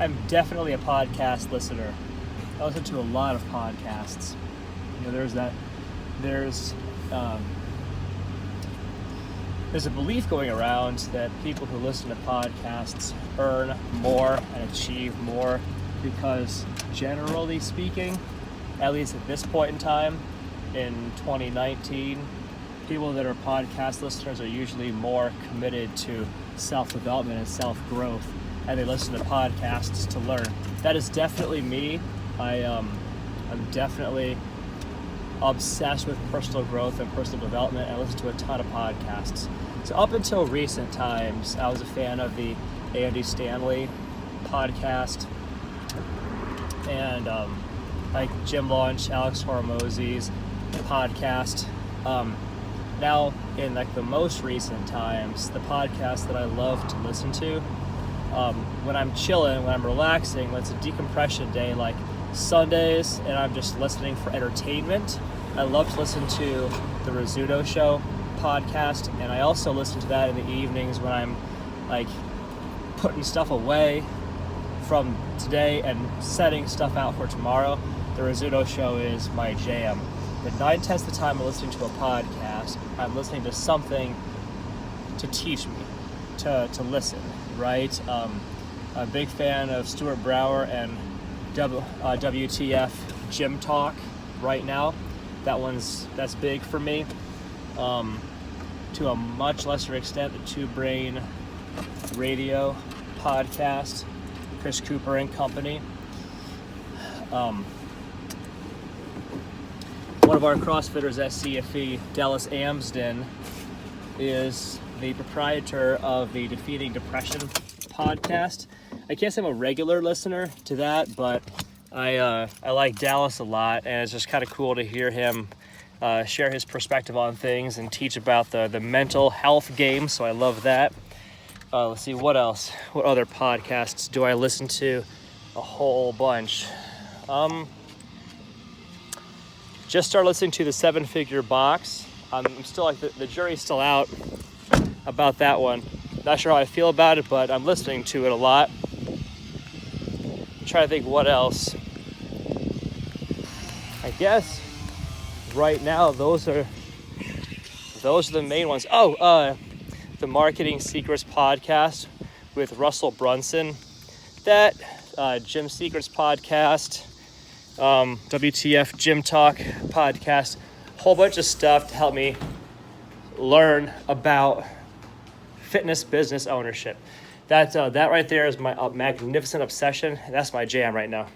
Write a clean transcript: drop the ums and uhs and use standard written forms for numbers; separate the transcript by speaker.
Speaker 1: I'm definitely a podcast listener. I listen to a lot of podcasts. There's a belief going around that people who listen to podcasts earn more and achieve more because, generally speaking, at least at this point in time, in 2019, people that are podcast listeners are usually more committed to self-development and self-growth, and they listen to podcasts to learn. That is definitely me. I'm definitely obsessed with personal growth and personal development. I listen to a ton of podcasts. So up until recent times, I was a fan of the Andy Stanley podcast and like Jim Launch, Alex Hormozzi's podcast. Now, in like the most recent times, the podcast that I love to listen to when I'm chilling, when I'm relaxing, when it's a decompression day like Sundays and I'm just listening for entertainment, I love to listen to the Rizzuto Show podcast, and I also listen to that in the evenings when I'm like putting stuff away from today and setting stuff out for tomorrow. The Rizzuto Show is my jam. But 9/10 of the time I'm listening to a podcast, I'm listening to something to teach me, to listen, right? A big fan of Stuart Brower and WTF Gym Talk right now. That's big for me. To a much lesser extent, the Two Brain Radio podcast, Chris Cooper and company. One of our CrossFitters at CFE, Dallas Amsden, is the proprietor of the Defeating Depression podcast. I can't say I'm a regular listener to that, but I like Dallas a lot, and it's just kind of cool to hear him share his perspective on things and teach about the mental health game, so I love that. Let's see, what else? What other podcasts do I listen to? A whole bunch. Just started listening to the 7 Figure Box. I'm still like, the jury's still out about that one. Not sure how I feel about it, but I'm listening to it a lot. I'm trying to think what else. I guess right now those are the main ones. The Marketing Secrets podcast with Russell Brunson. That Gym Secrets podcast, WTF Gym Talk podcast, whole bunch of stuff to help me learn about fitness business ownership. That right there is my magnificent obsession. That's my jam right now.